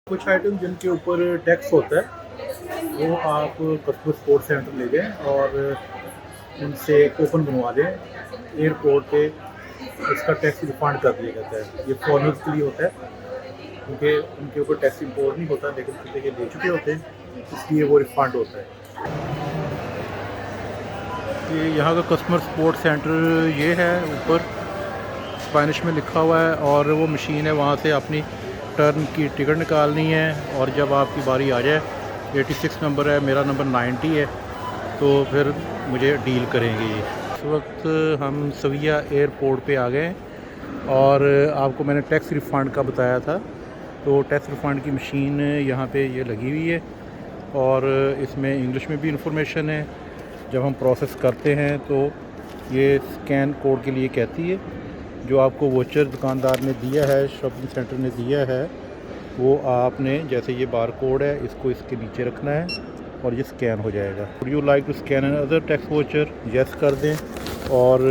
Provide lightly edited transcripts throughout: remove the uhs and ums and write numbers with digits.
कुछ आइटम जिनके ऊपर टैक्स होता है वो आप कस्टमर सपोर्ट सेंटर ले जाएँ और उनसे कूपन बनवा लें। एयरपोर्ट पे इसका टैक्स रिफ़ंड कर दिया जाता है। ये फ़ॉरेनर्स के लिए होता है क्योंकि उनके ऊपर टैक्स इम्पोर्ट नहीं होता, लेकिन क्योंकि ये ले चुके होते हैं इसलिए वो रिफ़ंड होता है। ये यहाँ का कस्टमर सपोर्ट सेंटर ये है, ऊपर स्पेनिश में लिखा हुआ है और वो मशीन है, वहाँ से अपनी टर्न की टिकट निकालनी है और जब आपकी बारी आ जाए 86 नंबर है, मेरा नंबर 90 है, तो फिर मुझे डील करेंगे ये। इस वक्त हम सविया एयरपोर्ट पे आ गए और आपको मैंने टैक्स रिफ़ंड का बताया था, तो टैक्स रिफ़ंड की मशीन यहाँ पे ये लगी हुई है और इसमें इंग्लिश में भी इंफॉर्मेशन है। जब हम प्रोसेस करते हैं तो ये स्कैन कोड के लिए कहती है। जो आपको वोचर दुकानदार ने दिया है, शॉपिंग सेंटर ने दिया है, वो आपने जैसे ये बार कोड है इसको इसके नीचे रखना है और ये स्कैन हो जाएगा। Would you like to scan another tax voucher? Yes कर दें और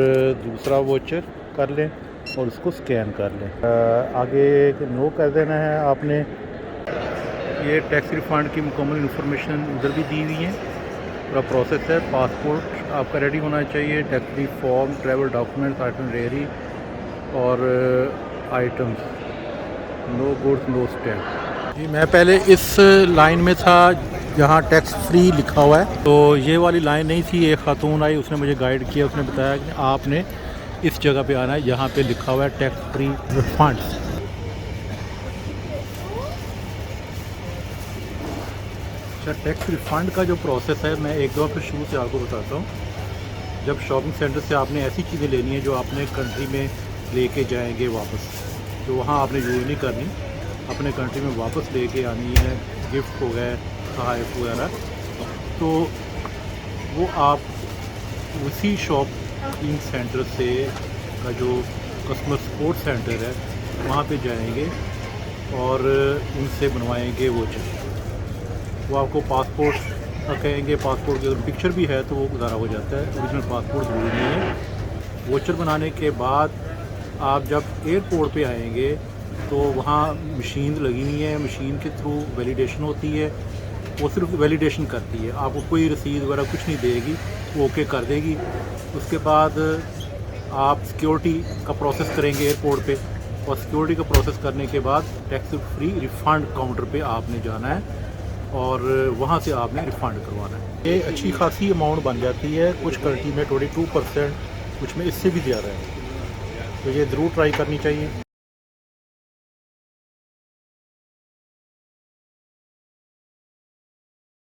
दूसरा वोचर कर लें और उसको स्कैन कर लें। आगे नो कर देना है आपने। ये टैक्स रिफ़ंड की मुकम्मल इंफॉर्मेशन इधर भी दी हुई है। पूरा प्रोसेस है। पासपोर्ट आपका रेडी होना चाहिए, tax re form, travel documents, item ready और items, no goods no stamp. जी मैं पहले इस लाइन में था जहाँ टैक्स फ्री लिखा हुआ है, तो ये वाली लाइन नहीं थी। एक खातून आई, उसने मुझे गाइड किया, उसने बताया कि आपने इस जगह पे आना है जहाँ पे लिखा हुआ है टैक्स फ्री रिफंड। अच्छा, टैक्स रिफ़ंड का जो प्रोसेस है मैं एक दफ़ा फिर शुरू से आपको बताता हूँ। जब शॉपिंग सेंटर से आपने ऐसी चीज़ें लेनी है जो आपने कंट्री में लेके जाएंगे वापस, तो वहाँ आपने यूज़ नहीं करनी, अपने कंट्री में वापस लेके आनी है। गिफ्ट हो गए, तोहफ़े वगैरह, तो वो आप उसी शॉपिंग सेंटर से का जो कस्टमर सपोर्ट सेंटर है वहाँ पे जाएंगे और उनसे बनवाएंगे वो आपको पासपोर्ट का कहेंगे। पासपोर्ट की अगर पिक्चर भी है तो वो गुजारा हो जाता है, ओरिजिनल पासपोर्ट ज़रूरी नहीं है। वोचर बनाने के बाद आप जब एयरपोर्ट पे आएंगे तो वहाँ मशीन लगी हुई है, मशीन के थ्रू वैलिडेशन होती है। वो सिर्फ वैलिडेशन करती है, आपको कोई रसीद वगैरह कुछ नहीं देगी, वो ओके कर देगी। उसके बाद आप सिक्योरिटी का प्रोसेस करेंगे एयरपोर्ट पे और सिक्योरिटी का प्रोसेस करने के बाद टैक्स फ्री रिफ़ंड काउंटर पे आपने जाना है और वहाँ से आपने रिफ़ंड करवाना है। ये अच्छी खासी अमाउंट बन जाती है, कुछ कंट्री में 22%, कुछ में इससे भी ज़्यादा है, तो ये ज़रूर ट्राई करनी चाहिए।